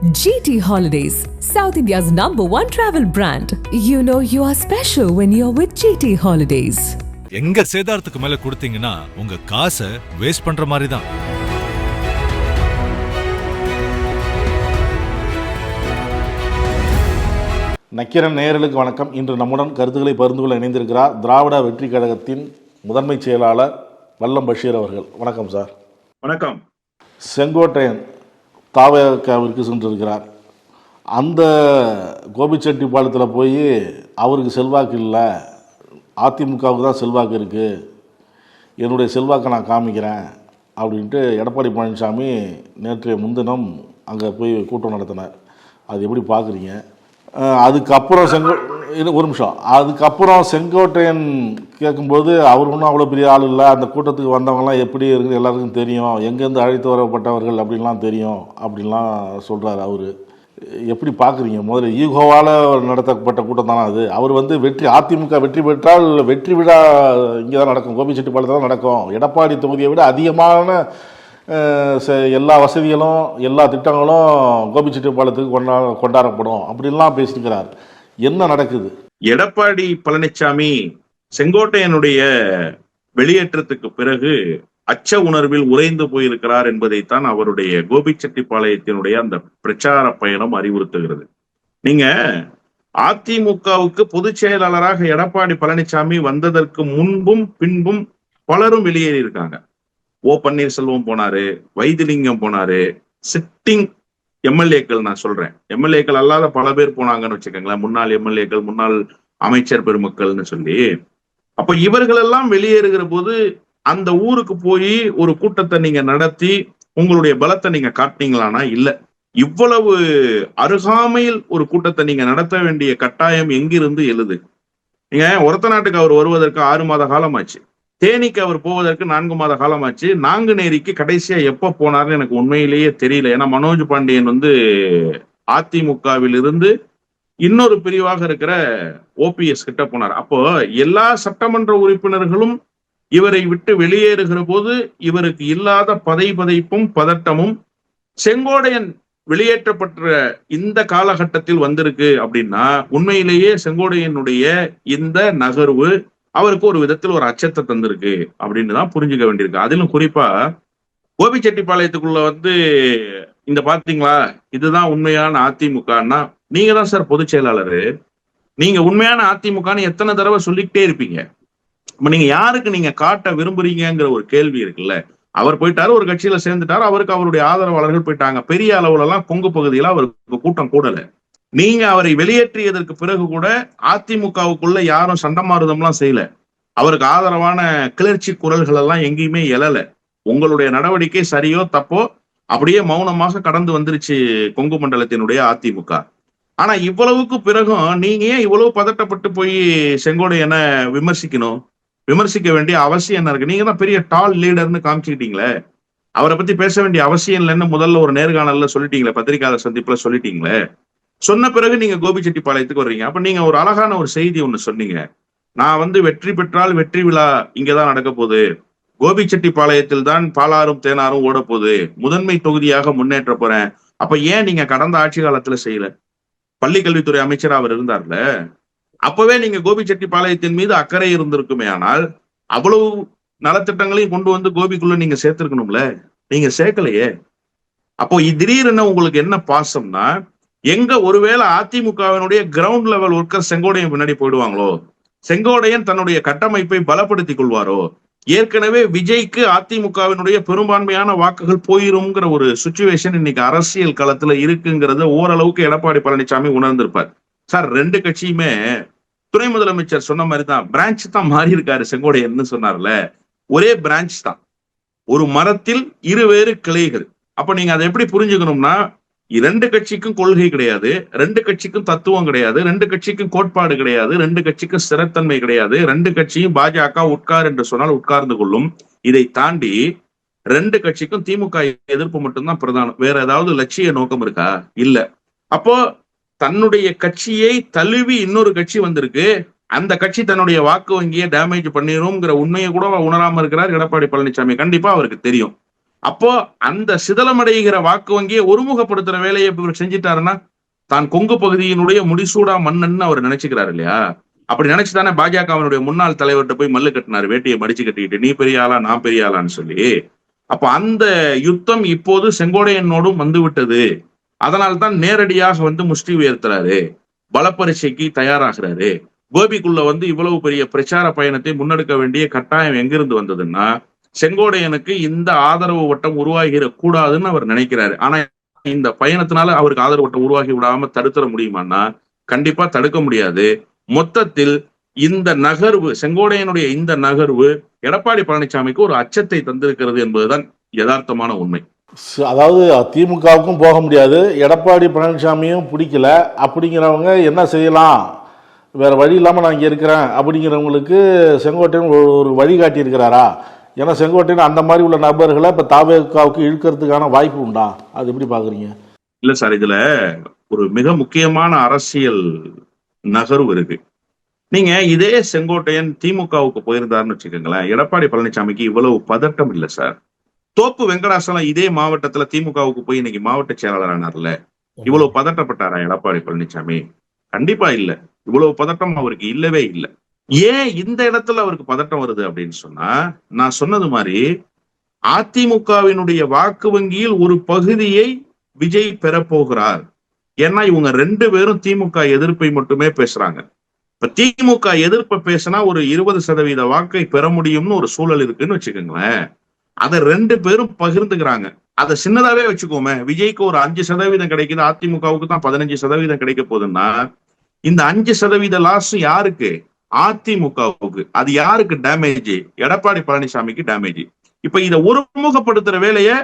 GT Holidays, South India's #1 travel brand. You know you are special when you're with GT Holidays. எங்க சேதாரத்துக்கு மேல கொடுத்தீங்கன்னா உங்க காசை waste பண்ற மாதிரி தான். நக்கீரன் நேயர்களுக்கு வணக்கம். இன்று நம்முடன் கருத்துக்களை பகிர்ந்து கொள்ள இணைந்திருக்கிறார் திராவிட வெற்றி கழகத்தின் முதன்மை செயலாளர் வல்லம் பஷீர் அவர்கள். வணக்கம் சார். வணக்கம். செங்கோட்டையன் தாவகவிற்கு சென்றிருக்கிறார். அந்த கோபிச்செட்டிப்பாளையத்தில் போய் அவருக்கு செல்வாக்கு இல்லை, அதிமுகவுக்கு தான் செல்வாக்கு இருக்குது, என்னுடைய செல்வாக்கை நான் காமிக்கிறேன் அப்படின்ட்டு எடப்பாடி பழனிசாமி நேற்றைய முன்தினம் அங்கே போய் கூட்டம் நடத்தினார். அது எப்படி பார்க்குறீங்க? அதுக்கப்புறம் ஒரு நிமிஷம், அதுக்கப்புறம் செங்கோட்டையன் கேட்கும்போது அவர் ஒன்றும் அவ்வளோ பெரிய ஆள் இல்லை, அந்த கூட்டத்துக்கு வந்தவங்கலாம் எப்படி இருக்குது எல்லாருக்கும் தெரியும், எங்கேருந்து அழைத்து வரப்பட்டவர்கள் அப்படின்லாம் தெரியும் அப்படின்லாம் சொல்கிறார். அவர் எப்படி பார்க்குறீங்க? முதல்ல ஈகோவால் நடத்தப்பட்ட கூட்டம் தானே அது. அவர் அதிமுக வெற்றி பெற்றால் வெற்றி விழா இங்கே தான் நடக்கும், கோபிச்செட்டிப்பாளையத்தில் தான் நடக்கும். எடப்பாடி தொகுதியை விட அதிகமான எல்லா வசதிகளும் எல்லா திட்டங்களும் கோபிச்செட்டிப்பாளையத்துக்கு கொண்டாடப்படும் அப்படின்லாம் பேசியிருக்கிறார். என்ன நடக்குது? எடப்பாடி பழனிசாமி செங்கோட்டையனுடைய வெளியேற்றத்துக்கு பிறகு அச்ச உணர்வில் உறைந்து போயிருக்கிறார் என்பதைத்தான் அவருடைய கோபிச்செட்டிப்பாளையத்தினுடைய அந்த பிரச்சார பயணம் அறிவுறுத்துகிறது. நீங்க அதிமுகவுக்கு பொதுச் செயலாளராக எடப்பாடி பழனிசாமி வந்ததற்கு முன்பும் பின்பும் பலரும் வெளியேறி இருக்காங்க. ஓ பன்னீர்செல்வம் போனாரு, வைத்திலிங்கம் போனாரு, சிட்டிங் எம்எல்ஏக்கள், நான் சொல்றேன் எம்எல்ஏக்கள் அல்லாத பல பேர் போனாங்கன்னு வச்சுக்கோங்களேன், முன்னாள் எம்எல்ஏக்கள், முன்னாள் அமைச்சர் பெருமக்கள்னு சொல்லி. அப்ப இவர்கள் எல்லாம் வெளியேறுகிற போது அந்த ஊருக்கு போய் ஒரு கூட்டத்தை நீங்க நடத்தி உங்களுடைய பலத்தை நீங்க காட்டினீங்களானா இல்ல. இவ்வளவு அருகாமையில் ஒரு கூட்டத்தை நீங்க நடத்த வேண்டிய கட்டாயம் எங்கிருந்து எழுது? நீங்க ஒரத்த நாட்டுக்கு அவர் வருவதற்கு 6 மாத காலமாச்சு, தேனிக்கு அவர் போவதற்கு 4 மாத காலமாச்சு, நாங்குநேரிக்கு கடைசியா எப்ப போனார்னு எனக்கு உண்மையிலேயே தெரியல. ஏன்னா மனோஜ் பாண்டியன் அதிமுகவில் இருந்து இன்னொரு பிரிவாக இருக்கிற ஓபிஎஸ் கிட்ட போனார். அப்போ எல்லா சட்டமன்ற உறுப்பினர்களும் இவரை விட்டு வெளியேறுகிற போது இவருக்கு இல்லாத பதைப்பும் பதட்டமும் செங்கோடையன் வெளியேற்றப்பட்ட இந்த காலகட்டத்தில் வந்திருக்கு. அப்படின்னா உண்மையிலேயே செங்கோடையனுடைய இந்த நகர்வு அவருக்கு ஒரு விதத்தில் ஒரு அச்சத்தை தந்திருக்கு அப்படின்னு தான் புரிஞ்சுக்க வேண்டியிருக்கு. அதிலும் குறிப்பா கோபிச்செட்டிப்பாளையத்துக்குள்ள இந்த பாத்தீங்களா, இதுதான் உண்மையான அதிமுகன்னா நீங்க தான் சார் பொதுச் செயலாளரு, நீங்க உண்மையான அதிமுகன்னு எத்தனை தடவை சொல்லிக்கிட்டே இருப்பீங்க. இப்ப நீங்க யாருக்கு நீங்க காட்ட விரும்புறீங்கிற ஒரு கேள்வி இருக்குல்ல. அவர் போயிட்டாரு, ஒரு கட்சியில சேர்ந்துட்டாரு, அவருக்கு அவருடைய ஆதரவாளர்கள் போயிட்டாங்க. பெரிய அளவுல எல்லாம் கொங்கு பகுதியில அவருக்கு கூட்டம் கூடல. நீங்க அவரை வெளியேற்றியதற்கு பிறகு கூட அதிமுகவுக்குள்ள யாரும் சண்டமாறுதம்லாம் செய்யல. அவருக்கு ஆதரவான கிளர்ச்சி குரல்கள் எல்லாம் எங்கேயுமே எழல. உங்களுடைய நடவடிக்கை சரியோ தப்போ அப்படியே மௌனமாக கடந்து வந்துருச்சு கொங்கு மண்டலத்தினுடைய அதிமுக. ஆனா இவ்வளவுக்கு பிறகும் நீங்க ஏன் இவ்வளவு பதட்டப்பட்டு போய் செங்கோடையனை விமர்சிக்க வேண்டிய அவசியம் என்ன இருக்கு? நீங்க தான் பெரிய டால் லீடர்னு காமிச்சுக்கிட்டீங்களே, அவரை பத்தி பேச வேண்டிய அவசியம் இல்லைன்னு முதல்ல ஒரு நேர்காணல்ல சொல்லிட்டீங்களே, பத்திரிகையாளர் சந்திப்புல சொல்லிட்டீங்களே. சொன்ன பிறகு நீங்க கோபிச்செட்டிப்பாளையத்துக்கு வர்றீங்க. அப்ப நீங்க ஒரு அழகான ஒரு செய்தி ஒண்ணு சொன்னீங்க. நான் வெற்றி பெற்றால் வெற்றி விழா இங்கதான் நடக்க போகுது, கோபிச்செட்டிப்பாளையத்தில் தான் பாலாறும் தேனாரும் ஓட போகுது, முதன்மை தொகுதியாக முன்னேற்ற போறேன். அப்ப ஏன் நீங்க கடந்த ஆட்சி காலத்துல செய்யல? பள்ளிக்கல்வித்துறை அமைச்சர் அவர் இருந்தார்ல, அப்பவே நீங்க கோபிச்செட்டிப்பாளையத்தின் மீது அக்கறை இருந்திருக்குமே. ஆனால் அவ்வளவு நலத்திட்டங்களையும் கொண்டு கோபிக்குள்ள நீங்க சேர்த்திருக்கணும்ல, நீங்க சேர்க்கலையே. அப்போ திடீரென உங்களுக்கு என்ன பாசம்னா, எங்க ஒருவேளை அதிமுகவினுடைய கிரவுண்ட் லெவல் ஒர்க்கர் செங்கோடையன் பின்னாடி போயிடுவாங்களோ, செங்கோடையன் தன்னுடைய கட்டமைப்பை பலப்படுத்திக் கொள்வாரோ, ஏற்கனவே விஜய்க்கு அதிமுகவினுடைய பெரும்பான்மையான வாக்குகள் போயிருங்கிற ஒரு சுச்சுவேஷன் இன்னைக்கு அரசியல் களத்துல இருக்குங்கிறத ஓரளவுக்கு எடப்பாடி பழனிசாமி உணர்ந்திருப்பார். சார், 2 கட்சியுமே துணை முதலமைச்சர் சொன்ன மாதிரிதான் பிரான்ச் தான் மாறி இருக்காரு செங்கோடையன்னு சொன்னார்ல, ஒரே பிரான்ச் தான், ஒரு மரத்தில் 2 வேறு கிளைகள். அப்ப நீங்க அதை எப்படி புரிஞ்சுக்கணும்னா, 2 கட்சிக்கும் கொள்கை கிடையாது, 2 கட்சிக்கும் தத்துவம் கிடையாது, 2 கட்சிக்கும் கோட்பாடு கிடையாது, 2 கட்சிக்கும் ஸ்திரத்தன்மை கிடையாது. 2 கட்சியும் பாஜக உட்கார் என்று சொன்னால் உட்கார்ந்து கொள்ளும். இதை தாண்டி 2 கட்சிக்கும் திமுக எதிர்ப்பு மட்டும்தான் பிரதானம். வேற ஏதாவது லட்சிய நோக்கம் இருக்கா? இல்ல. அப்போ தன்னுடைய கட்சியை தழுவி இன்னொரு கட்சி வந்திருக்கு, அந்த கட்சி தன்னுடைய வாக்கு வங்கியை டேமேஜ் பண்ணிரும்ங்கிற உண்மையை கூட உணராம இருக்கிறார் எடப்பாடி பழனிசாமி. கண்டிப்பா அவருக்கு தெரியும். அப்போ அந்த சிதலமடைகிற வாக்கு வங்கியை ஒருமுகப்படுத்துற வேலையை இவர் செஞ்சிட்டாருன்னா தான் கொங்கு பகுதியினுடைய முடிசூடா மன்னன் அவர் நினைச்சுக்கிறாரு இல்லையா? அப்படி நினைச்சுதானே பாஜகவினுடைய முன்னாள் தலைவர்கிட்ட போய் மல்லு கட்டினாரு, வேட்டியை மடிச்சு கட்டிக்கிட்டு, நீ பெரிய ஆளா நான் பெரிய ஆளான்னு சொல்லி. அப்ப அந்த யுத்தம் இப்போது செங்கோடையனோடும் வந்து விட்டது. அதனால்தான் நேரடியாக வந்து முஷ்டி உயர்த்துறாரு, பலப்பரீட்சைக்கு தயாராகிறாரு. கோபிக்குள்ள வந்து இவ்வளவு பெரிய பிரச்சார பயணத்தை முன்னெடுக்க வேண்டிய கட்டாயம் எங்கிருந்து வந்ததுன்னா, செங்கோடையனுக்கு இந்த ஆதரவு வட்டம் உருவாகிட கூடாதுன்னு அவர் நினைக்கிறாரு. ஆனா இந்த பயணத்தினால அவருக்கு ஆதரவு வட்டம் உருவாகி விடாம தடுத்துட முடியுமான்னா கண்டிப்பா தடுக்க முடியாது. மொத்தத்தில் இந்த நகர்வு, செங்கோடையனுடைய இந்த நகர்வு எடப்பாடி பழனிசாமிக்கு ஒரு அச்சத்தை தந்திருக்கிறது என்பதுதான் யதார்த்தமான உண்மை. அதாவது திமுகவுக்கும் போக முடியாது, எடப்பாடி பழனிசாமியும் பிடிக்கல. அப்படிங்கிறவங்க என்ன செய்யலாம், வேற வழி இல்லாமல் நான் இங்கே இருக்கிறேன் அப்படிங்கிறவங்களுக்கு செங்கோட்டையன் ஒரு வழிகாட்டி இருக்கிறாரா? ஏன்னா செங்கோட்டையன் அந்த மாதிரி உள்ள நபர்களை இப்போ தாவேகாவுக்கு இழுக்கிறதுக்கான வாய்ப்பு உண்டா? அது எப்படி பார்க்குறீங்க? இல்ல சார், இதுல ஒரு மிக முக்கியமான அரசியல் நகர்வு இருக்கு. நீங்க இதே செங்கோட்டையன் திமுகவுக்கு போயிருந்தாருன்னு வச்சுக்கோங்களேன், எடப்பாடி பழனிசாமிக்கு இவ்வளவு பதட்டம் இல்லை சார். தோப்பு வெங்கடாசலம் இதே மாவட்டத்துல திமுகவுக்கு போய் இன்னைக்கு மாவட்ட செயலாளர் ஆனார்ல, இவ்வளவு பதட்டப்பட்டாரா எடப்பாடி பழனிசாமி? கண்டிப்பா இல்ல. இவ்வளவு பதட்டம் அவருக்கு இல்லவே இல்லை. ஏன் இந்த இடத்துல அவருக்கு பதட்டம் வருது அப்படின்னு சொன்னா, நான் சொன்னது மாதிரி அதிமுகவினுடைய வாக்கு வங்கியில் ஒரு பகுதியை விஜய் பெறப்போகிறார். ஏன்னா இவங்க 2 பேரும் திமுக எதிர்ப்பை மட்டுமே பேசுறாங்க. இப்ப திமுக எதிர்ப்பை பேசினா ஒரு 20% வாக்கை பெற முடியும்னு ஒரு சூழல் இருக்குன்னு வச்சுக்கோங்களேன். அதை 2 பேரும் பகிர்ந்துக்கிறாங்க. அதை சின்னதாவே வச்சுக்கோமே, விஜய்க்கு ஒரு 5% கிடைக்குது, அதிமுகவுக்கு தான் 15% கிடைக்க போகுதுன்னா இந்த 5% லாஸ் யாருக்கு? அதிமுகவுக்கு. அது யாருக்கு டேமேஜ்? எடப்பாடி பழனிசாமிக்கு டேமேஜ். இப்ப இதை ஒருமுகப்படுத்துற வேலையை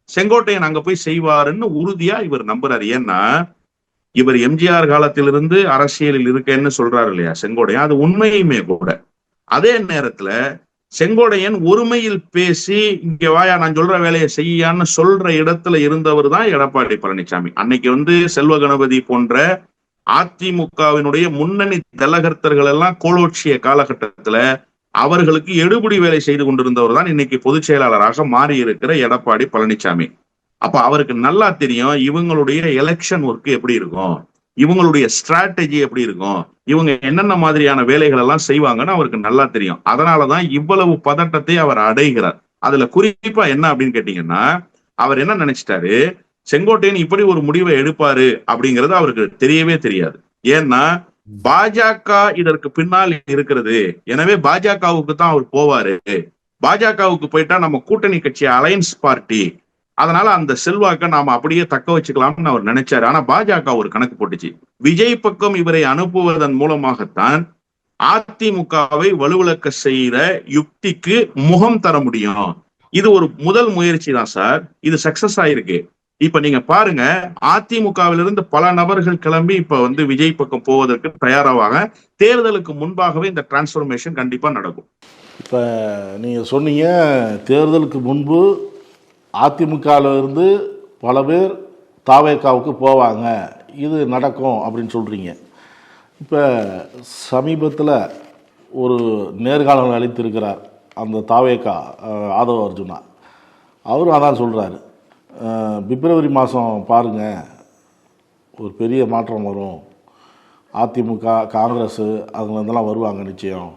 செங்கோட்டையன் அங்க போய் செய்வாருன்னு உறுதியா இவர் நம்புறாரு. ஏன்னா இவர் எம்ஜிஆர் காலத்திலிருந்து அரசியலில் இருக்கேன்னு சொல்றாரு இல்லையா செங்கோடையன், அது உண்மையுமே கூட. அதே நேரத்துல செங்கோடையன் ஒருமையில் பேசி இங்க வாயா நான் சொல்ற வேலையை செய்யான்னு சொல்ற இடத்துல இருந்தவர் தான் எடப்பாடி பழனிசாமி. அன்னைக்கு வந்து செல்வ கணபதி போன்ற அதிமுகவினுடைய முன்னணி தலகர்த்தர்கள் எல்லாம் கோலோட்சிய காலகட்டத்துல அவர்களுக்கு எடுபடி வேலை செய்து கொண்டிருந்தவர் தான் இன்னைக்கு பொதுச் செயலாளராக மாறி இருக்கிற எடப்பாடி பழனிசாமி. அப்ப அவருக்கு நல்லா தெரியும் இவங்களுடைய எலெக்ஷன் ஒர்க் எப்படி இருக்கும், இவங்களுடைய ஸ்ட்ராட்டஜி எப்படி இருக்கும், இவங்க என்னென்ன மாதிரியான வேலைகள் எல்லாம் செய்வாங்கன்னு அவருக்கு நல்லா தெரியும். அதனாலதான் இவ்வளவு பதட்டத்தை அவர் அடைகிறார். அதுல குறிப்பா என்ன அப்படின்னு கேட்டீங்கன்னா, அவர் என்ன நினைச்சிட்டாரு, செங்கோட்டையன் இப்படி ஒரு முடிவை எடுப்பாரு அப்படிங்கிறது அவருக்கு தெரியவே தெரியாது. ஏன்னா பாஜக இதற்கு பின்னால் இருக்கிறது. எனவே பாஜகவுக்கு தான் அவர் போவாரு. பாஜகவுக்கு போயிட்டா நம்ம கூட்டணி கட்சி அலையன்ஸ் பார்ட்டி, அதனால அந்த செல்வாக்க நாம அப்படியே தக்க வச்சுக்கலாம்னு அவர் நினைச்சாரு. ஆனா பாஜக ஒரு கணக்கு போட்டுச்சு. விஜய் பக்கம் இவரை அனுப்புவதன் மூலமாகத்தான் அதிமுகவை வலுவிழக்க செய்யற யுக்திக்கு முகம் தர முடியும். இது ஒரு முதல் முயற்சி தான் சார். இது சக்சஸ் ஆயிருக்கு. இப்ப நீங்க பாருங்க, அதிமுகவிலிருந்து பல நபர்கள் கிளம்பி இப்ப வந்து விஜய் பக்கம் போவதற்கு தயாராவாங்க. தேர்தலுக்கு முன்பாகவே இந்த டிரான்ஸ்பர்மேஷன் கண்டிப்பா நடக்கும். இப்ப நீங்க சொன்னீங்க தேர்தலுக்கு முன்பு அதிமுகவில் இருந்து பல பேர் தாவேகாவுக்கு போவாங்க, இது நடக்கும் அப்படின்னு சொல்கிறீங்க. இப்போ சமீபத்தில் ஒரு நேர்காணல் அளித்திருக்கிறார் அந்த தாவேகா ஆதவ அர்ஜுனா. அவரும் அதான் சொல்கிறாரு, பிப்ரவரி மாதம் பாருங்கள் ஒரு பெரிய மாற்றம் வரும், அதிமுக காங்கிரஸ் அதுலேருந்தெல்லாம் வருவாங்க நிச்சயம்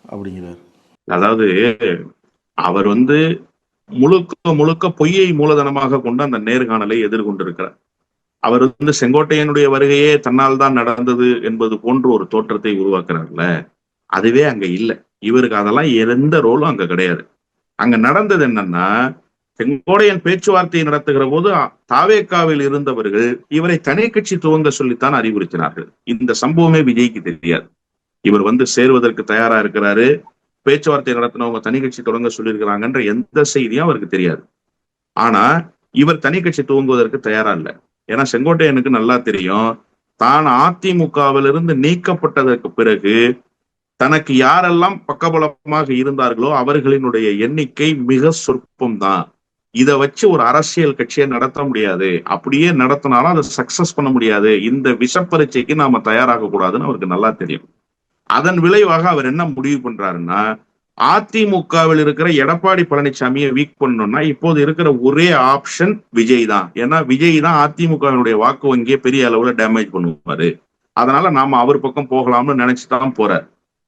அப்படிங்கிறார். அதாவது அவர் வந்து முழுக்க முழுக்க பொய்யை மூலதனமாக கொண்டு அந்த நேர்காணலை எதிர்கொண்டிருக்கிறார். அவர் வந்து செங்கோட்டையனுடைய வருகையே தன்னால் தான் நடந்தது என்பது போன்ற ஒரு தோற்றத்தை உருவாக்குறாருல, அதுவே அங்க இல்லை. இவருக்கு அதெல்லாம் எந்த ரோலும் அங்க கிடையாது. அங்க நடந்தது என்னன்னா, செங்கோடையன் பேச்சுவார்த்தையை நடத்துகிற போது தாவேகாவில் இருந்தவர்கள் இவரை தனி கட்சி துவங்க சொல்லித்தான் அறிவுறுத்தினார்கள். இந்த சம்பவமே விஜய்க்கு தெரியாது. இவர் வந்து சேருவதற்கு தயாரா இருக்கிறாரு, பேச்சுவார்த்தை நடத்தினவங்க தனி கட்சி தொடங்க சொல்லியிருக்கிறாங்கன்ற எந்த செய்தியும் அவருக்கு தெரியாது. ஆனா இவர் தனி கட்சி துவங்குவதற்கு தயாரா இல்லை. ஏன்னா செங்கோட்டையனுக்கு நல்லா தெரியும், தான் அதிமுகவிலிருந்து நீக்கப்பட்டதற்கு பிறகு தனக்கு யாரெல்லாம் பக்கபலமாக இருந்தார்களோ அவர்களினுடைய எண்ணிக்கை மிக சொற்பம் தான். இதை வச்சு ஒரு அரசியல் கட்சியை நடத்த முடியாது. அப்படியே நடத்தினாலும் அதை சக்சஸ் பண்ண முடியாது. இந்த விஷப்பரீட்சைக்கு நாம தயாராக கூடாதுன்னு அவருக்கு நல்லா தெரியும். அதன் விளைவாக அவர் என்ன முடிவு பண்றாருன்னா, அதிமுகவில் இருக்கிற எடப்பாடி பழனிசாமியை வீக் பண்ணணும்னா இப்போது இருக்கிற ஒரே ஆப்ஷன் விஜய் தான். ஏன்னா விஜய் தான் அதிமுகவினுடைய வாக்கு வங்கியை பெரிய அளவுல டேமேஜ் பண்ணுவாரு. அதனால நாம அவர் பக்கம் போகலாம்னு நினைச்சுதான் போறார்.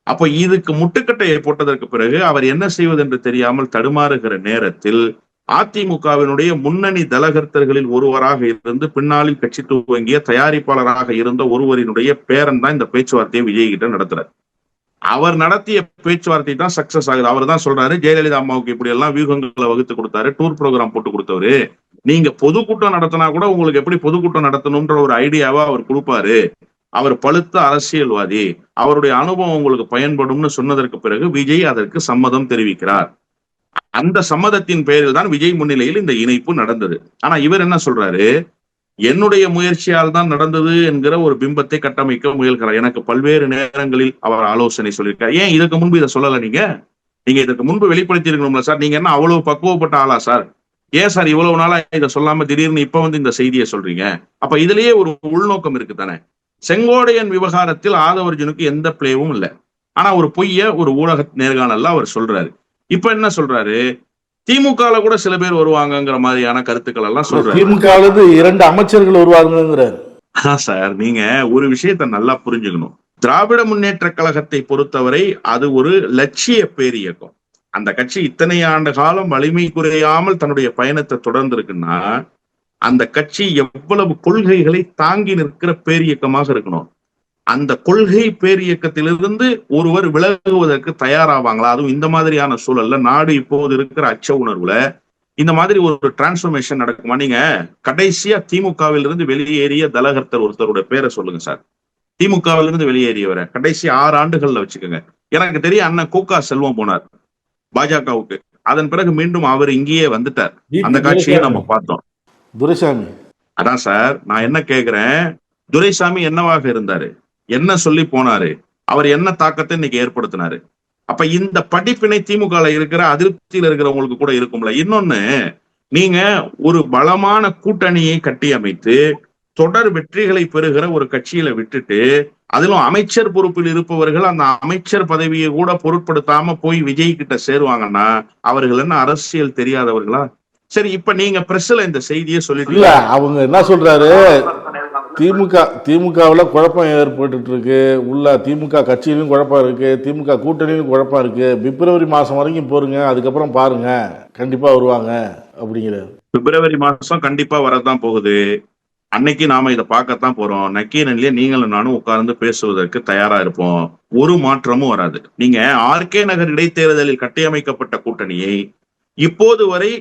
அப்போ இதுக்கு முட்டுக்கட்டையை போட்டதற்கு பிறகு அவர் என்ன செய்வது என்று தெரியாமல் தடுமாறுகிற நேரத்தில் அதிமுகவினுடைய முன்னணி தலகர்த்தர்களில் ஒருவராக இருந்து பின்னாளில் கட்சி துவங்கிய தயாரிப்பாளராக இருந்த ஒருவரினுடைய பேரன் தான் இந்த பேச்சுவார்த்தையை விஜய் கிட்ட நடத்துறாரு. அவர் நடத்திய பேச்சுவார்த்தை தான் சக்சஸ் ஆகுது. அவர் தான் சொல்றாரு, ஜெயலலிதா அம்மாவுக்கு இப்படி எல்லாம் வியூகங்களை வகுத்து கொடுத்தாரு, டூர் ப்ரோக்ராம் போட்டு கொடுத்தவரு, நீங்க பொதுக்கூட்டம் நடத்தினா கூட உங்களுக்கு எப்படி பொதுக்கூட்டம் நடத்தணும்ன்ற ஒரு ஐடியாவா அவர் கொடுப்பாரு, அவர் பழுத்த அரசியல்வாதி, அவருடைய அனுபவம் உங்களுக்கு பயன்படும்னு சொன்னதற்கு பிறகு விஜய் அதற்கு சம்மதம் தெரிவிக்கிறார். அந்த சம்மதத்தின் பெயரில் தான் விஜய் முன்னிலையில் இந்த இணைப்பு நடந்தது. ஆனா இவர் என்ன சொல்றாரு, என்னுடைய முயற்சியால் தான் நடந்தது என்கிற ஒரு பிம்பத்தை கட்டமைக்க முயல்கிறார். எனக்கு பல்வேறு நேரங்களில் அவர் ஆலோசனை சொல்லியிருக்கார். ஏன் இதுக்கு முன்பு இதை சொல்லல? நீங்க இதற்கு முன்பு வெளிப்படுத்தி இருக்கணும்ல சார். நீங்க என்ன அவ்வளவு பக்குவப்பட்ட ஆளா சார்? ஏன் சார் இவ்வளவு நாளா இதை சொல்லாம திடீர்னு இப்ப வந்து இந்த செய்தியை சொல்றீங்க? அப்ப இதுலயே ஒரு உள்நோக்கம் இருக்கு தானே. செங்கோடையன் விவகாரத்தில் ஆதவர்ஜுனுக்கு எந்த பிளேவும் இல்லை. ஆனா ஒரு பொய்ய ஒரு ஊடக நேர்காணல்ல அவர் சொல்றாரு. இப்ப என்ன சொல்றாரு, திமுகல கூட சில பேர் வருவாங்கங்கிற மாதிரியான கருத்துக்கள் எல்லாம் சொல்றாரு. திமுக 2 அமைச்சர்கள் வருவாங்கிறாரு. சார் நீங்க ஒரு விஷயத்த நல்லா புரிஞ்சுக்கணும். திராவிட முன்னேற்ற கழகத்தை பொறுத்தவரை அது ஒரு லட்சிய பேரியக்கம். அந்த கட்சி இத்தனை ஆண்டு காலம் வலிமை குறையாமல் தன்னுடைய பயணத்தை தொடர்ந்து இருக்குன்னா அந்த கட்சி எவ்வளவு கொள்கைகளை தாங்கி நிற்கிற பேரியக்கமாக இருக்கணும். அந்த கொள்கை பேரியக்கத்திலிருந்து ஒருவர் விலகுவதற்கு தயாராவாங்களா? அதுவும் இந்த மாதிரியான சூழல்ல நாடு இப்போது இருக்கிற அச்ச உணர்வுல இந்த மாதிரி ஒரு டிரான்ஸ்பர்மேஷன் நடக்குமா? நீங்க கடைசியா திமுகவில் இருந்து வெளியேறிய தலகர்த்தர் ஒருத்தருடைய பேரை சொல்லுங்க சார். திமுகவில் இருந்து வெளியேறியவரை கடைசி 6 ஆண்டுகள்ல வச்சுக்கோங்க. எனக்கு தெரியும் அண்ணன் கூகா செல்வம் போனார் பாஜகவுக்கு. அதன் பிறகு மீண்டும் அவர் இங்கேயே வந்துட்டார். அந்த காட்சியை நம்ம பார்த்தோம். துரைசாமி அதான் சார் நான் என்ன கேக்குறேன், துரைசாமி என்னவாக இருந்தாரு, என்ன சொல்லி போனாரு, அவர் என்ன தாக்கத்தை இன்னைக்கு ஏற்படுத்தினாரு? அப்ப இந்த படிப்பினை திமுக இருக்கிற அதிருப்தியில இருக்கிறவங்களுக்கு கூட இருக்கும்ல. இன்னொன்னு, நீங்க ஒரு பலமான கூட்டணியை கட்டி அமைத்து தொடர் வெற்றிகளை பெறுகிற ஒரு கட்சியில விட்டுட்டு அதிலும் அமைச்சர் பொறுப்பில் இருப்பவர்கள் அந்த அமைச்சர் பதவியை கூட பொருட்படுத்தாம போய் விஜய் கிட்ட சேருவாங்கன்னா அவர்கள் என்ன அரசியல் தெரியாதவர்களா? சரி, இப்ப நீங்க பிரஸ்ல இந்த செய்தியை சொல்லிட்டு அவங்க என்ன சொல்றாரு, திமுகவில் குழப்பம் ஏற்பட்டு இருக்கு, உள்ள திமுக கட்சியிலும் குழப்பம் இருக்கு, திமுக கூட்டணியிலும் குழப்பம் இருக்கு, பிப்ரவரி மாசம் வரைக்கும் போருங்க, அதுக்கப்புறம் பாருங்க கண்டிப்பா வருவாங்க அப்படிங்கிறாரு. பிப்ரவரி மாசம் கண்டிப்பா வரதான் போகுது. அன்னைக்கு நாம இதை பார்க்கத்தான் போறோம். நக்கீரன்லயே நீங்களும் நானும் உட்கார்ந்து பேசுவதற்கு தயாரா இருப்போம். ஒரு மாற்றமும் வராது. நீங்க ஆர்கே நகர் இடைத்தேர்தலில் கட்டியமைக்கப்பட்ட கூட்டணியை இப்போது வரை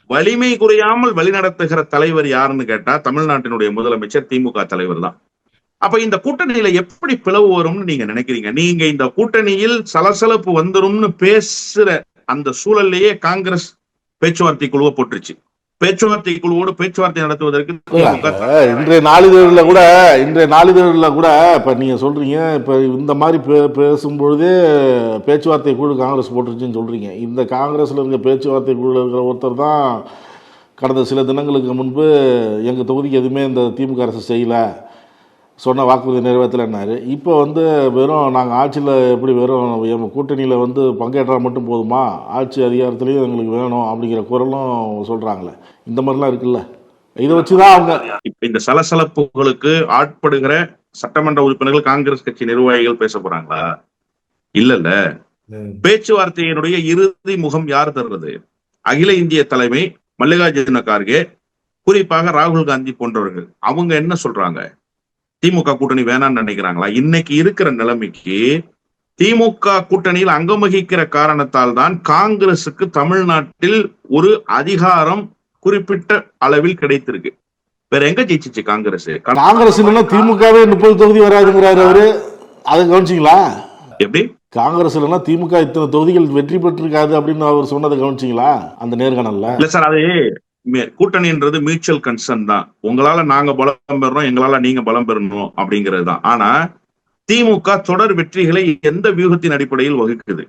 வலிமை குறையாமல் வழிநடத்துகிற தலைவர் யாருன்னு கேட்டா தமிழ்நாட்டினுடைய முதலமைச்சர் திமுக தலைவர் தான். அப்ப இந்த கூட்டணியில எப்படி பிளவு வரும்னு நீங்க நினைக்கிறீங்க? நீங்க இந்த கூட்டணியில் சலசலப்பு வந்துரும்னு பேசுற அந்த சூழல்லையே காங்கிரஸ் பேச்சுவார்த்தை குழுவை போட்டுருச்சு. பேச்சுவார்த்தை குழுவோடு பேச்சுவார்த்தை நடத்துவதற்கு இன்றைய நாளிதழில் கூட இப்ப நீங்க சொல்றீங்க, இப்ப இந்த மாதிரி பேசும்பொழுதே பேச்சுவார்த்தை குழு காங்கிரஸ் போட்டுருச்சுன்னு சொல்றீங்க. இந்த காங்கிரஸ்ல இருக்க பேச்சுவார்த்தை குழுல இருக்கிற ஒருத்தர் தான் கடந்த சில தினங்களுக்கு முன்பு எங்க தொகுதிக்கு எதுவுமே இந்த திமுக அரசு செய்யல, சொன்ன வாக்குறுதி நிறைவேற்றலைன்னாரு. இப்போ வெறும் நாங்கள் ஆட்சியில் எப்படி வெறும் கூட்டணியில் பங்கேற்றால் மட்டும் போதுமா, ஆட்சி அதிகாரத்துலேயும் எங்களுக்கு வேணும் அப்படிங்கிற குரலும் சொல்கிறாங்களே. இந்த மாதிரிலாம் இருக்குல்ல, இதை வச்சுதான் அவங்க இப்போ இந்த சலசலப்புகளுக்கு ஆட்படுகிற சட்டமன்ற உறுப்பினர்கள் காங்கிரஸ் கட்சி நிர்வாகிகள் பேச போறாங்களா? இல்ல. பேச்சுவார்த்தையினுடைய இறுதி முகம் யார் தர்றது? அகில இந்திய தலைமை மல்லிகார்ஜுன கார்கே, குறிப்பாக ராகுல் காந்தி போன்றவர்கள். அவங்க என்ன சொல்றாங்க? திமுக கூட்டணி வேணாம்னு நினைக்கிறாங்களா? இன்னைக்கு இருக்கிற நிலைமைக்கு திமுக கூட்டணியில் அங்கம் வகிக்கிற காரணத்தால் தான் காங்கிரசுக்கு தமிழ்நாட்டில் ஒரு அதிகாரம் குறிப்பிட்ட அளவில் கிடைத்திருக்கு. வேற எங்க ஜெயிச்சிச்சு காங்கிரஸ்? காங்கிரஸ் திமுகவே 30 தொகுதி வராதுங்கிறாரு அவரு. அதை கவனிச்சிங்களா? எப்படி காங்கிரஸ் இல்லைன்னா திமுக இத்தனை தொகுதிகள் வெற்றி பெற்றிருக்காது அப்படின்னு அவர் சொன்னதை கவனிச்சிங்களா அந்த நேர்காணல்ல? இல்ல சார், அது கூட்டணின்றது மியூச்சுவல் கன்சர்ன் தான். உங்களால நாங்க பலம் பெறணும், எங்களால நீங்க பலம் பெறணும் அப்படிங்கிறது தான். ஆனா திமுக தொடர் வெற்றிகளை எந்த வியூகத்தின் அடிப்படையில் வகுக்குது?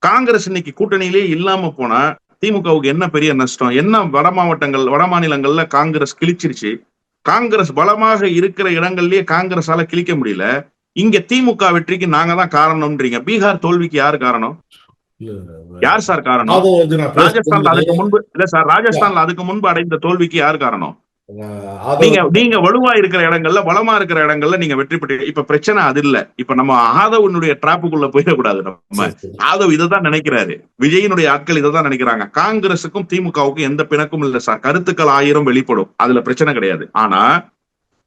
காங்கிரஸ் இன்னைக்கு கூட்டணியிலே இல்லாம போனா திமுகவுக்கு என்ன பெரிய நஷ்டம்? என்ன வட மாநிலங்கள்ல காங்கிரஸ் கிழிச்சிருச்சு. காங்கிரஸ் பலமாக இருக்கிற இடங்கள்லயே காங்கிரஸால கிழிக்க முடியல. இங்க திமுக வெற்றிக்கு நாங்க தான் காரணம்ன்றீங்க. பீகார் தோல்விக்கு யாரு காரணம்? யார் சார் காரணம்? அதை வந்து நான் ராஜஸ்தான்ல அதுக்கு பேசும்போது முன்பு இல்ல சார், ராஜஸ்தான்ல அதுக்கு முன்பு அடைந்த தோல்விக்கு யார் காரணம்? அதை நீங்க வலுவா இருக்கிற இடங்கள்ல, பலமா இருக்கிற இடங்கள்ல நீங்க வெற்றி பெற்று, இப்ப பிரச்சனை அது இல்ல. இப்ப நம்ம ஆதவனுடைய டிராப்புக்குள்ள போயிடக்கூடாது. நம்ம ஆதவ் இதைதான் நினைக்கிறாரு, விஜயினுடைய ஆட்கள் இதைதான் நினைக்கிறாங்க. காங்கிரசுக்கும் திமுகவுக்கும் எந்த பிணக்கும் இல்ல சார். கருத்துக்கள் 1000 வெளிப்படும், அதுல பிரச்சனை கிடையாது. ஆனா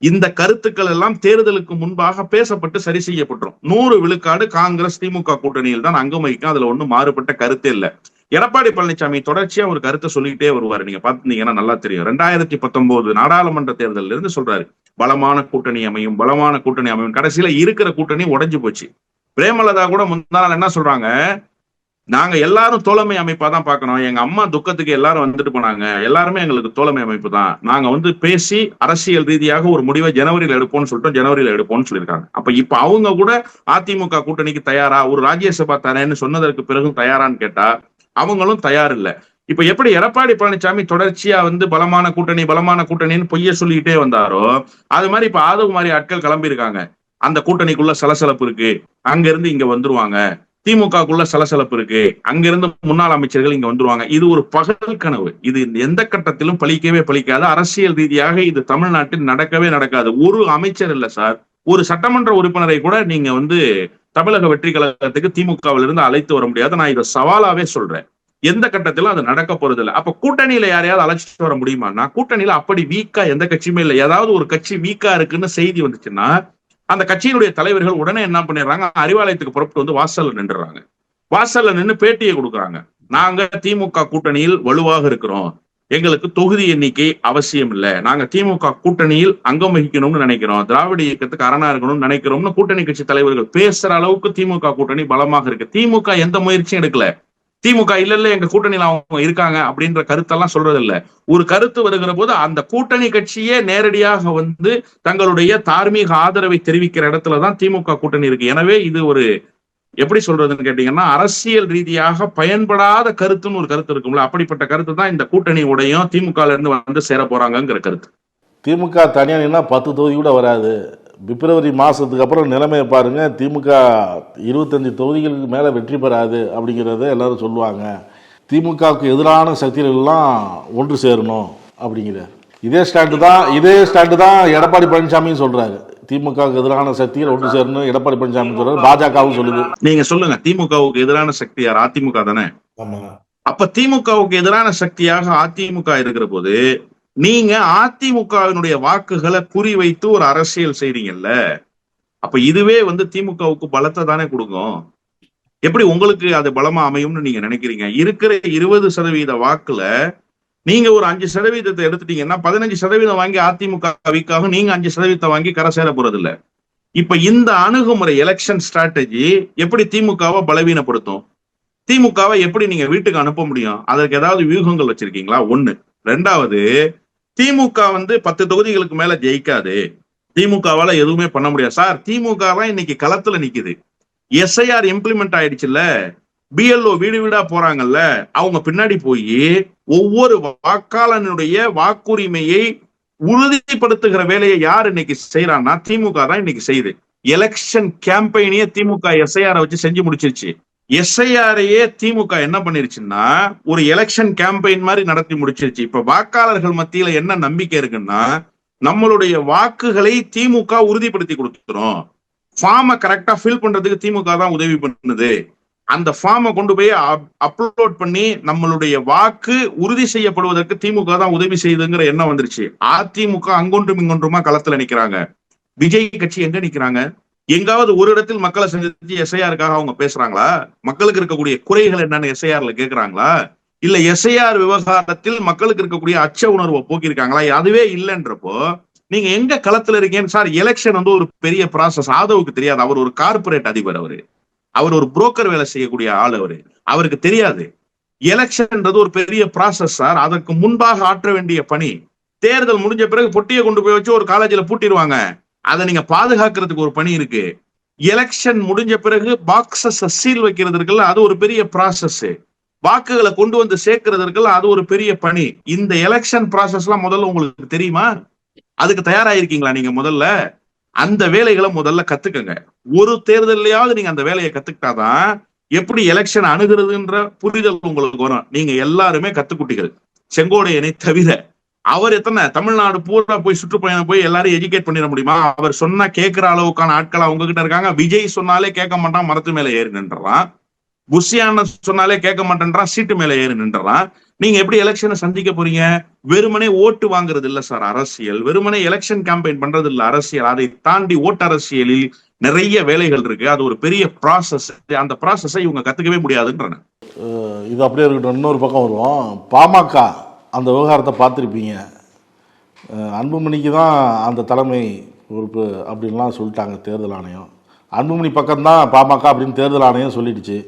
இந்த கருத்துக்கள் எல்லாம் தேர்தலுக்கு முன்பாக பேசப்பட்டு சரி செய்யப்பட்டுரும். 100 விழுக்காடு காங்கிரஸ் திமுக கூட்டணியில் தான் அங்கம் வகிக்கும். அதுல ஒண்ணும் மாறுபட்ட கருத்தே இல்ல. எடப்பாடி பழனிசாமி தொடர்ச்சியா ஒரு கருத்தை சொல்லிக்கிட்டே வருவாரு. நீங்க பாத்தீங்கன்னா நல்லா தெரியும். 2019 நாடாளுமன்ற தேர்தலில் இருந்து சொல்றாரு, பலமான கூட்டணி அமையும், பலமான கூட்டணி அமையும். கடைசியில இருக்கிற கூட்டணி உடைஞ்சு போச்சு. பிரேமலதா கூட முன்னாள் என்ன சொல்றாங்க, நாங்க எல்லாரும் தோழமை அமைப்பா தான் பாக்கணும். எங்க அம்மா துக்கத்துக்கு எல்லாரும் வந்துட்டு போனாங்க, எல்லாருமே எங்களுக்கு தோழமை அமைப்பு தான். நாங்க பேசி அரசியல் ரீதியாக ஒரு முடிவை ஜனவரியில எடுப்போம்னு சொல்லிட்டோம், ஜனவரியில எடுப்போம்னு சொல்லியிருக்காங்க. அப்ப இப்ப அவங்க கூட அதிமுக கூட்டணிக்கு தயாரா, ஒரு ராஜ்யசபா தரேன்னு சொன்னதற்கு பிறகும் தயாரான்னு கேட்டா அவங்களும் தயார் இல்ல. இப்ப எப்படி எடப்பாடி பழனிசாமி தொடர்ச்சியா பலமான கூட்டணி பலமான கூட்டணின்னு பொய்ய சொல்லிக்கிட்டே வந்தாரோ, அது மாதிரி இப்ப ஆதவ் மாதிரி ஆட்கள் கிளம்பி இருக்காங்க. அந்த கூட்டணிக்குள்ள சலசலப்பு இருக்கு, அங்க இருந்து இங்க வந்துருவாங்க. திமுகக்குள்ள சலசலப்பு இருக்கு, அங்கிருந்து முன்னாள் அமைச்சர்கள் இங்க வந்துருவாங்க. இது ஒரு பகல் கனவு. இது எந்த கட்டத்திலும் பலிக்கவே பலிக்காது. அரசியல் ரீதியாக இது தமிழ்நாட்டில் நடக்கவே நடக்காது. ஒரு அமைச்சர் இல்ல சார், ஒரு சட்டமன்ற உறுப்பினரை கூட நீங்க தமிழக வெற்றி கழகத்துக்கு திமுகவில் இருந்து அழைத்து வர முடியாது. நான் இதை சவாலாவே சொல்றேன். எந்த கட்டத்திலும் அது நடக்க போறது இல்லை. அப்ப கூட்டணியில யாரையாவது அழைச்சிட்டு வர முடியுமான்னா, கூட்டணியில அப்படி வீக்கா எந்த கட்சியுமே இல்லை. ஏதாவது ஒரு கட்சி வீக்கா இருக்குன்னு செய்தி வந்துச்சுன்னா அந்த கட்சியினுடைய தலைவர்கள் உடனே என்ன பண்ணிடுறாங்க, அறிவாலயத்துக்கு புறப்பட்டு வாசல்ல நின்றுறாங்க. வாசல்ல நின்று பேட்டியை கொடுக்குறாங்க. நாங்க திமுக கூட்டணியில் வலுவாக இருக்கிறோம், எங்களுக்கு தொகுதி எண்ணிக்கை அவசியம் இல்லை, நாங்க திமுக கூட்டணியில் அங்கம் வகிக்கணும்னு நினைக்கிறோம், திராவிட இயக்கத்துக்கு அரணா இருக்கணும்னு நினைக்கிறோம்னு கூட்டணி கட்சி தலைவர்கள் பேசுற அளவுக்கு திமுக கூட்டணி பலமாக இருக்கு. திமுக எந்த முயற்சியும் எடுக்கல. திமுக இல்ல எங்க கூட்டணியில அவங்க இருக்காங்க அப்படின்ற கருத்தெல்லாம் சொல்றது இல்ல. ஒரு கருத்து வருகிற போது அந்த கூட்டணி கட்சியே நேரடியாக தங்களுடைய தார்மீக ஆதரவை தெரிவிக்கிற இடத்துலதான் திமுக கூட்டணி இருக்கு. எனவே இது ஒரு எப்படி சொல்றதுன்னு கேட்டீங்கன்னா, அரசியல் ரீதியாக பயன்படாத கருத்துன்னு ஒரு கருத்து இருக்கும்ல, அப்படிப்பட்ட கருத்து தான் இந்த கூட்டணி உடையும் திமுக இருந்து சேர போறாங்கிற கருத்து. திமுக தனியா நின்னா 10 தொகுதி கூட வராது. பிப்ரவரி மாதத்துக்கு அப்புறம் நிலைமையை பாருங்க, திமுக 25 தொகுதிகளுக்கு மேலே வெற்றி பெறாது அப்படிங்கிறத எல்லாரும் சொல்லுவாங்க. திமுகவுக்கு எதிரான சக்திகள் எல்லாம் ஒன்று சேரணும் அப்படிங்கிற இதே ஸ்டாண்டு தான் எடப்பாடி பழனிசாமியும் சொல்றாரு. திமுகவுக்கு எதிரான சக்திகள் ஒன்று சேரணும் எடப்பாடி பழனிசாமி சொல்றாரு, பாஜகவும் சொல்லுது. நீங்க சொல்லுங்க, திமுகவுக்கு எதிரான சக்தி யார்? அதிமுக தானே. அப்ப திமுகவுக்கு எதிரான சக்தியாக அதிமுக இருக்கிற போது நீங்க அதிமுகவினுடைய வாக்குகளை குறிவைத்து ஒரு அரசியல் செய்றீங்கல்ல, அப்ப இதுவே திமுகவுக்கு பலத்தை தானே கொடுக்கும். எப்படி உங்களுக்கு அது பலமா அமையும்னு நீங்க நினைக்கிறீங்க? இருக்கிற 20% வாக்குல நீங்க ஒரு 5% எடுத்துட்டீங்கன்னா 15% வாங்கி அதிமுக வீக்காக, நீங்க 5% வாங்கி கரை சேர போறது இல்ல. இப்ப இந்த அணுகுமுறை எலெக்ஷன் ஸ்ட்ராட்டஜி எப்படி திமுகவை பலவீனப்படுத்தும்? திமுகவை எப்படி நீங்க வீட்டுக்கு அனுப்ப முடியும்? அதற்கு ஏதாவது வியூகங்கள் வச்சிருக்கீங்களா? ஒண்ணு. ரெண்டாவது, திமுக 10 தொகுதிகளுக்கு மேல ஜெயிக்காது, திமுகவால எதுவுமே பண்ண முடியாது சார். திமுக தான் இன்னைக்கு களத்துல நிக்குது. எஸ்ஐஆர் இம்ப்ளிமெண்ட் ஆயிடுச்சுல்ல, பிஎல்ஓ வீடு வீடா போறாங்கல்ல, அவங்க பின்னாடி போய் ஒவ்வொரு வாக்காளனுடைய வாக்குரிமையை உறுதிப்படுத்துகிற வேலையை யார் இன்னைக்கு செய்யறான்னா திமுக தான் இன்னைக்கு செய்யுது. எலெக்ஷன் கேம்பெயினையே திமுக எஸ்ஐஆர் வச்சு செஞ்சு முடிச்சிருச்சு. எஸ்ஐஆரையே திமுக என்ன பண்ணிருச்சுன்னா ஒரு எலெக்ஷன் கேம்பெயின் மாதிரி நடத்தி முடிச்சிருச்சு. இப்ப வாக்காளர்கள் மத்தியில என்ன நம்பிக்கை இருக்குன்னா, நம்மளுடைய வாக்குகளை திமுக உறுதிப்படுத்தி கொடுத்துரும், ஃபார்மை கரெக்டா ஃபில் பண்றதுக்கு திமுக தான் உதவி பண்ணுது, அந்த ஃபார்மை கொண்டு போய் அப்லோட் பண்ணி நம்மளுடைய வாக்கு உறுதி செய்யப்படுவதற்கு திமுக தான் உதவி செய்யுதுங்கிற எண்ணம் வந்துருச்சு. அதிமுக அங்கொன்றும் இங்கொன்றுமா களத்துல நிக்கிறாங்க. விஜய் கட்சி எங்க நிக்கிறாங்க? எங்காவது ஒரு இடத்தில் மக்களை சந்திச்சு எஸ்ஐஆருக்காக அவங்க பேசுறாங்களா? மக்களுக்கு இருக்கக்கூடிய குறைகள் என்னன்னு எஸ்ஐஆர்ல கேட்கிறாங்களா? இல்ல எஸ்ஐஆர் விவகாரத்தில் மக்களுக்கு இருக்கக்கூடிய அச்ச உணர்வை போக்கியிருக்காங்களா? அதுவே இல்லைன்றப்போ நீங்க எங்க களத்துல இருக்கீங்கன்னு சார். எலெக்ஷன் ஒரு பெரிய ப்ராசஸ். ஆதவுக்கு தெரியாது, அவர் ஒரு கார்பரேட் அதிபர், அவர் ஒரு புரோக்கர் வேலை செய்யக்கூடிய ஆள், அவருக்கு தெரியாது. எலெக்ஷன்ன்றது ஒரு பெரிய ப்ராசஸ் சார். அதற்கு முன்பாக ஆற்ற வேண்டிய பணி. தேர்தல் முடிஞ்ச பிறகு பொட்டியை கொண்டு போய் வச்சு ஒரு காலேஜில் பூட்டிடுவாங்க, அதை நீங்க பாதுகாக்கிறதுக்கு ஒரு பணி இருக்கு. எலெக்ஷன் முடிஞ்ச பிறகு பாக்ஸஸ் சீல் வைக்கிறது இருக்குல்ல, அது ஒரு பெரிய ப்ராசஸ். வாக்குகளை கொண்டு சேர்க்கிறது இருக்குல்ல, அது ஒரு பெரிய பணி. இந்த எலெக்ஷன் ப்ராசஸ் எல்லாம் முதல்ல உங்களுக்கு தெரியுமா? அதுக்கு தயாராயிருக்கீங்களா நீங்க? முதல்ல அந்த வேலைகளை முதல்ல கத்துக்கங்க. ஒரு தேர்தலையாவது நீங்க அந்த வேலையை கத்துக்கிட்டாதான் எப்படி எலெக்ஷன் அணுகிறதுன்ற புரிதல் உங்களுக்கு வரும். நீங்க எல்லாருமே கத்துக்குட்டிகள், செங்கோட்டையனை தவிர. அவர் எத்தனை தமிழ்நாடு பூரா போய் சுற்றுப்பயணம் போய் எல்லாரும் எஜுகேட் பண்ணிட முடியுமா? அவர் சொன்னா கேட்கிற அளவுக்கான ஆட்கள் அவங்க கிட்ட இருக்காங்க. விஜய் சொன்னாலே கேட்க மாட்டான், மரத்து மேல ஏறி நின்றான். புஷியான சொன்னாலே கேட்க மாட்டேன்றான், சீட்டு மேல ஏறி நின்றான். நீங்க எப்படி எலெக்ஷனை சந்திக்க போறீங்க? வெறுமனே ஓட்டு வாங்குறது இல்ல சார் அரசியல், வெறுமனே எலெக்ஷன் கேம்பெயின் பண்றது இல்ல அரசியல். அதை தாண்டி ஓட்டு அரசியலில் நிறைய வேலைகள் இருக்கு. அது ஒரு பெரிய ப்ராசஸ். அந்த ப்ராசஸை இவங்க கத்துக்கவே முடியாதுன்றாங்க. இது அப்படியே இருக்கட்டும். இன்னொரு பக்கம் வருவோம். பாமக அந்த விவகாரத்தை பார்த்துருப்பீங்க. அன்புமணிக்கு தான் அந்த தலைமை பொறுப்பு அப்படின்லாம் சொல்லிட்டாங்க தேர்தல் ஆணையம். அன்புமணி பக்கம்தான் பாமக அப்படின்னு தேர்தல் ஆணையம் சொல்லிடுச்சு.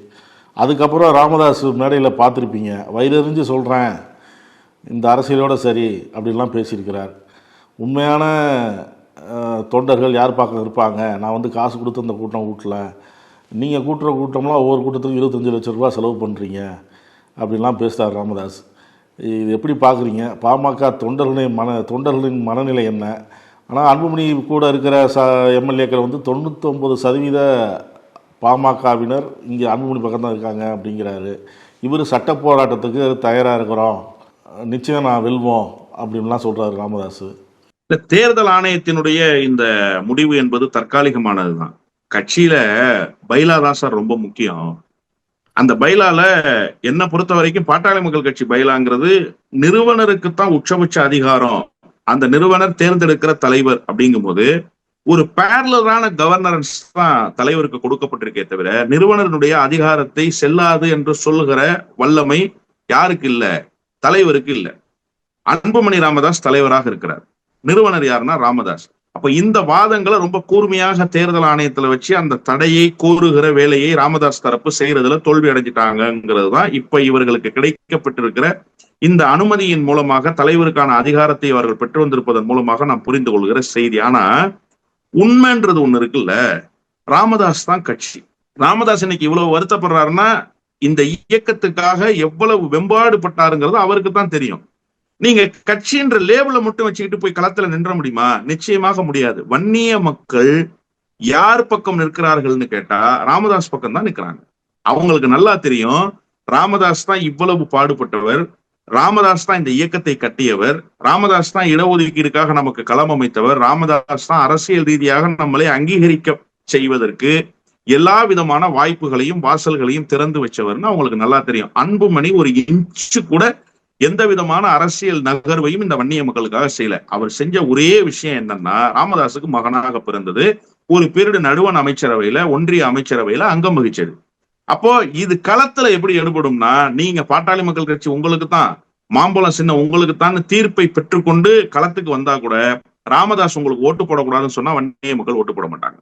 அதுக்கப்புறம் ராமதாஸ் மேடையில் பார்த்துருப்பீங்க, வயிறறிஞ்சு சொல்கிறேன் இந்த அரசியலோடு சரி அப்படின்லாம் பேசியிருக்கிறார். உண்மையான தொண்டர்கள் யார் பக்கம் இருப்பாங்க? நான் வந்து காசு கொடுத்து அந்த கூட்டம் கூட்டல, நீங்கள் கூட்டுற கூட்டம்லாம் ஒவ்வொரு கூட்டத்துக்கும் 25 லட்சம் ரூபா செலவு பண்ணுறீங்க அப்படின்லாம் பேசுகிறார் ராமதாஸ். இது எப்படி பார்க்குறீங்க? பாமக தொண்டர்களின் மனநிலை என்ன? ஆனால் அன்புமணி கூட இருக்கிற எம்எல்ஏக்கள் வந்து 99% பாமகவினர் இங்கே அன்புமணி பக்கம் தான் இருக்காங்க அப்படிங்கிறாரு. இவர் சட்ட போராட்டத்துக்கு தயாராக இருக்கிறோம், நிச்சயம் நான் வெல்வோம் அப்படின்லாம் சொல்கிறாரு ராமதாஸ். இந்த தேர்தல் ஆணையத்தினுடைய இந்த முடிவு என்பது தற்காலிகமானதுதான். கட்சியில பைலா தான் சார் ரொம்ப முக்கியம். அந்த பைலால என்ன பொறுத்த வரைக்கும் பாட்டாளி மக்கள் கட்சி பைலாங்கிறது நிறுவனருக்குத்தான் உச்சபட்ச அதிகாரம், அந்த நிறுவனர் தேர்ந்தெடுக்கிற தலைவர் அப்படிங்கும் போது ஒரு பேரலரான கவர்னன்ஸ் தான் தலைவருக்கு கொடுக்கப்பட்டிருக்கே தவிர நிறுவனருடைய அதிகாரத்தை செல்லாது என்று சொல்லுகிற வல்லமை யாருக்கு இல்ல? தலைவருக்கு இல்ல. அன்புமணி ராமதாஸ் தலைவராக இருக்கிறார், நிறுவனர் யாருன்னா ராமதாஸ். அப்ப இந்த வாதங்களை ரொம்ப கூர்மையாக தேர்தல் ஆணையத்துல வச்சு அந்த தடையை கோருகிற வேலையை ராமதாஸ் தரப்பு செய்யறதுல தோல்வி அடைஞ்சிட்டாங்கிறது தான் இப்ப இவர்களுக்கு கிடைக்கப்பட்டிருக்கிற இந்த அனுமதியின் மூலமாக தலைவருக்கான அதிகாரத்தை அவர்கள் பெற்று வந்திருப்பதன் மூலமாக நாம் புரிந்து கொள்கிற செய்தி. ஆனா உண்மைன்றது ஒண்ணு இருக்குல்ல, ராமதாஸ் தான் கட்சி. ராமதாஸ் இன்னைக்கு இவ்வளவு வருத்தப்படுறாருன்னா இந்த இயக்கத்துக்காக எவ்வளவு வெம்பாடு பட்டாருங்கிறது அவருக்கு தான் தெரியும். நீங்க கட்சின்ற லேபிள மட்டும் வச்சுக்கிட்டு போய் களத்துல நின்ற முடியுமா? நிச்சயமாக முடியாது. வன்னிய மக்கள் யார் பக்கம் நிற்கிறார்கள்னு கேட்டா ராமதாஸ் பக்கம் தான் நிற்கிறாங்க. அவங்களுக்கு நல்லா தெரியும் ராமதாஸ் தான் இவ்வளவு பாடுபட்டவர், ராமதாஸ் தான் இந்த இயக்கத்தை கட்டியவர், ராமதாஸ் தான் இடஒதுக்கீடுக்காக நமக்கு களம் அமைத்தவர், ராமதாஸ் தான் அரசியல் ரீதியாக நம்மளை அங்கீகரிக்க செய்வதற்கு எல்லா விதமான வாய்ப்புகளையும் வாசல்களையும் திறந்து வச்சவர்னு அவங்களுக்கு நல்லா தெரியும். அன்புமணி ஒரு இன்ச்சு கூட எந்த விதமான அரசியல் நகர்வையும் இந்த வன்னிய மக்களுக்காக செய்யல. அவர் செஞ்ச ஒரே விஷயம் என்னன்னா, ராமதாஸுக்கு மகனாக பிறந்தது, ஒரு பீரியடு நடுவண் அமைச்சரவையில ஒன்றிய அமைச்சரவையில அங்கம் வகிச்சது. அப்போ இது களத்துல எப்படி எடுபடும்னா, நீங்க பாட்டாளி மக்கள் கட்சி உங்களுக்கு தான், மாம்பழம் சின்ன உங்களுக்கு தான் தீர்ப்பை பெற்றுக்கொண்டு களத்துக்கு வந்தா கூட ராமதாஸ் உங்களுக்கு ஓட்டு போடக்கூடாதுன்னு சொன்னா வன்னிய மக்கள் ஓட்டு போட மாட்டாங்க.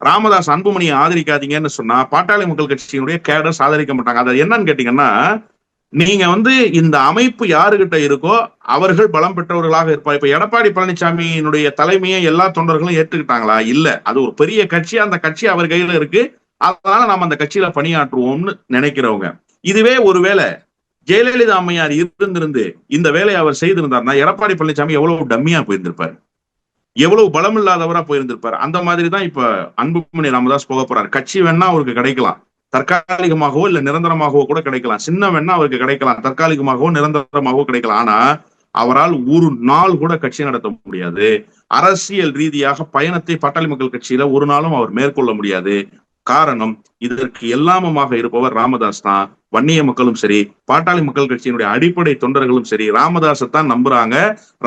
ராமதாஸ் அன்புமணியை ஆதரிக்காதீங்கன்னு சொன்னா பாட்டாளி மக்கள் கட்சியினுடைய கேடர்ஸ் ஆதரிக்க மாட்டாங்க. அது என்னன்னு கேட்டீங்கன்னா, நீங்க வந்து இந்த அமைப்பு யாருகிட்ட இருக்கோ அவர்கள் பலம் பெற்றவர்களாக இருப்பார். இப்ப எடப்பாடி பழனிசாமியினுடைய தலைமையை எல்லா தொண்டர்களும் ஏற்றுக்கிட்டாங்களா? இல்ல. அது ஒரு பெரிய கட்சி, அந்த கட்சி அவர் கையில இருக்கு, அதனால நம்ம அந்த கட்சியில பணியாற்றுவோம்னு நினைக்கிறவங்க. இதுவே ஒருவேளை ஜெயலலிதா அம்மையார் இருந்திருந்து இந்த வேலையை அவர் செய்திருந்தார்னா எடப்பாடி பழனிசாமி எவ்வளவு டம்மியா போயிருந்திருப்பார், எவ்வளவு பலம் இல்லாதவரா போயிருந்திருப்பார். அந்த மாதிரி தான் இப்ப அன்புமணி ராமதாஸ் போக போறார். கட்சி வேணா அவருக்கு கிடைக்கலாம், தற்காலிகமாகவோ இல்ல நிரந்தரமாகவோ கூட கிடைக்கலாம். சின்ன வேணா அவருக்கு கிடைக்கலாம், தற்காலிகமாகவோ நிரந்தரமாகவோ கிடைக்கலாம். ஆனா அவரால் ஒரு நாள் கூட கட்சி நடத்த முடியாது. அரசியல் ரீதியாக பயணத்தை பாட்டாளி மக்கள் கட்சியில ஒரு நாளும் அவர் மேற்கொள்ள முடியாது. காரணம், இதற்கு எல்லாமுமாக இருப்பவர் ராமதாஸ் தான். வன்னிய மக்களும் சரி, பாட்டாளி மக்கள் கட்சியினுடைய அடிப்படை தொண்டர்களும் சரி ராமதாஸை தான் நம்புறாங்க.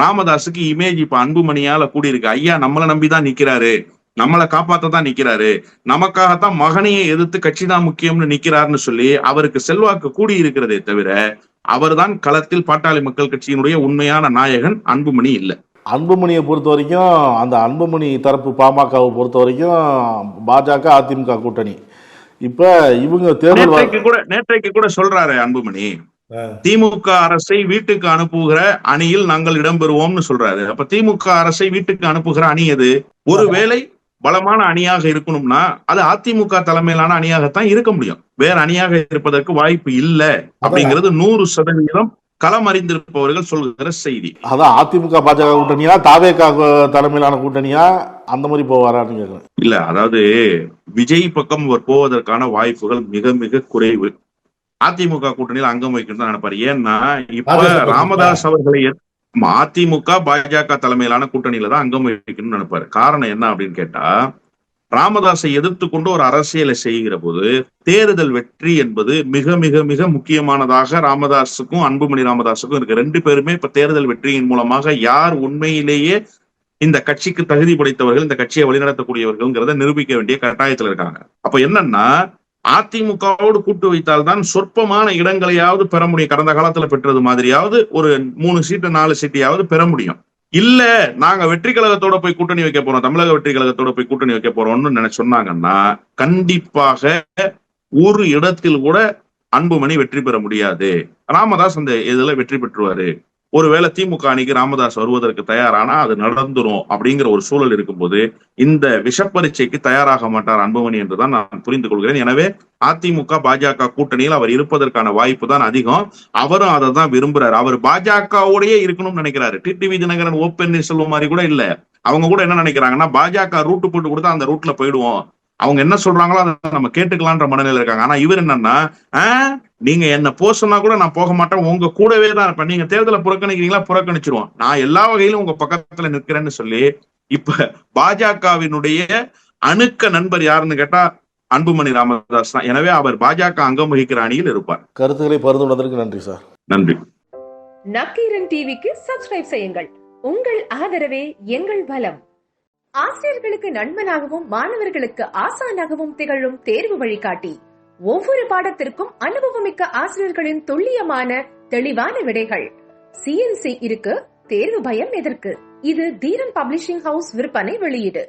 ராமதாஸுக்கு இமேஜ் இப்ப அன்புமணியால கூடியிருக்கு. ஐயா நம்மளை நம்பிதான் நிக்கிறாரு, நம்மளை காப்பாத்தான் நிக்கிறாரு, நமக்காகத்தான் மகனையை எதிர்த்து கட்சி தான் முக்கியம்னு நிக்கிறாருன்னு சொல்லி அவருக்கு செல்வாக்கு கூடி இருக்கிறதே தவிர அவர்தான் களத்தில் பாட்டாளி மக்கள் கட்சியினுடைய உண்மையான நாயகன். அன்புமணி இல்லை. அன்புமணியை பொறுத்த வரைக்கும், அந்த அன்புமணி தரப்பு பாமகவை பொறுத்த வரைக்கும் பாஜக அதிமுக கூட்டணி. இப்ப இவங்க நேற்றைக்கு கூட சொல்றாரு அன்புமணி, திமுக அரசை வீட்டுக்கு அனுப்புகிற அணியில் நாங்கள் இடம்பெறுவோம்னு சொல்றாரு. அப்ப திமுக அரசை வீட்டுக்கு அனுப்புகிற அணி எது? ஒருவேளை பலமான அணியாக இருக்கணும்னா அது அதிமுக தலைமையிலான அணியாகத்தான் இருக்க முடியும். வேற அணியாக இருப்பதற்கு வாய்ப்பு இல்லை அப்படிங்கிறது 100% களம் அறிந்திருப்பவர்கள் சொல்கிற செய்தி. அதான் அதிமுக பாஜக கூட்டணியா தாவேகா தலைமையிலான கூட்டணியா அந்த மாதிரி போவாரான்னு கேக்குறேன். இல்ல, அதாவது விஜய் பக்கம் அவர் போவதற்கான வாய்ப்புகள் மிக மிக குறைவு. அதிமுக கூட்டணியில் அங்கம் வைக்கணும் தான் நினைப்பாரு. ஏன்னா இப்ப ராமதாஸ் அவர்களை அதிமுக பாஜக தலைமையிலான கூட்டணியில தான் அங்கம் வைக்கணும்னு நினைப்பாரு. காரணம் என்ன அப்படின்னு கேட்டா, ராமதாஸை எதிர்த்து கொண்டு ஒரு அரசியலை செய்கிற போது தேர்தல் வெற்றி என்பது மிக மிக மிக முக்கியமானதாக ராமதாஸுக்கும் அன்புமணி ராமதாஸுக்கும் இருக்கு. ரெண்டு பேருமே இப்ப தேர்தல் வெற்றியின் மூலமாக யார் உண்மையிலேயே இந்த கட்சிக்கு தகுதி படைத்தவர்கள், இந்த கட்சியை வழிநடத்தக்கூடியவர்கள்ங்கிறத நிரூபிக்க வேண்டிய கட்டாயத்தில் இருக்காங்க. அப்ப என்னன்னா, அதிமுகவோடு கூட்டு வைத்தால்தான் சொற்பமான இடங்களையாவது பெற முடியும். கடந்த காலத்துல பெற்றது மாதிரியாவது ஒரு 3 சீட்டு 4 சீட்டையாவது பெற முடியும். இல்ல நாங்க வெற்றி கழகத்தோட போய் கூட்டணி வைக்க போறோம், தமிழக வெற்றி கழகத்தோட போய் கூட்டணி வைக்க போறோம்னு சொன்னாங்கன்னா கண்டிப்பாக ஒரு இடத்தில் கூட அன்புமணி வெற்றி பெற முடியாது. ராமதாஸ் அந்த இதுல வெற்றி பெற்றுவாரு. ஒருவேளை திமுக அணிக்கு ராமதாஸ் வருவதற்கு தயாரானா அது நடந்துரும் அப்படிங்கிற ஒரு சூழல் இருக்கும்போது இந்த விஷப்பரீட்சைக்கு தயாராக மாட்டார் அன்புமணி என்றுதான் நான் புரிந்து கொள்கிறேன். எனவே அதிமுக பாஜக கூட்டணியில் அவர் இருப்பதற்கான வாய்ப்பு தான் அதிகம். அவரும் அதை தான் விரும்புறாரு. அவர் பாஜகவோடயே இருக்கணும்னு நினைக்கிறாரு. டிடிவி தினகரன் ஓ பன்னீர்செல்வம் மாதிரி கூட இல்ல. அவங்க கூட என்ன நினைக்கிறாங்கன்னா, பாஜக ரூட்டு போட்டு கொடுத்தா அந்த ரூட்ல போயிடுவோம், அவங்க என்ன சொல்றாங்களோ அதை நம்ம கேட்டுக்கலான்ற மனநிலை இருக்காங்க. ஆனா இவர் என்னன்னா, நீங்க என்ன போக சொன்னா கூட நான் போக மாட்டேன், உங்க கூடவே தான் இருப்பேன், நீங்க தேர்தலை புறக்கணிக்கிறீங்களா புறக்கணிச்சிருவோம், நான் எல்லா வகையிலும் உங்க பக்கத்துல நிற்கிறேன்னு சொல்லி இப்ப பாஜகவினுடைய அணுக்க நண்பர் யாருன்னு கேட்டா அன்புமணி ராமதாஸ் தான். எனவே அவர் பாஜக அங்கம் வகிக்கிற அணியில் இருப்பார். கருத்துக்களை பகிர்ந்துள்ளதற்கு நன்றி சார். நன்றி. நக்கீரன் டிவிக்கு சப்ஸ்கிரைப் செய்யுங்கள். உங்கள் ஆதரவே எங்கள் பலம். ஆசிரியர்களுக்கு நண்பனாகவும் மாணவர்களுக்கு ஆசானாகவும் திகழும் தேர்வு வழிகாட்டி. ஒவ்வொரு பாடத்திற்கும் அனுபவமிக்க ஆசிரியர்களின் துல்லியமான தெளிவான விடைகள். CNC இருக்கு, தேர்வு பயம் எதற்கு? இது தீரன் பப்ளிஷிங் ஹவுஸ் விற்பனை வெளியீடு.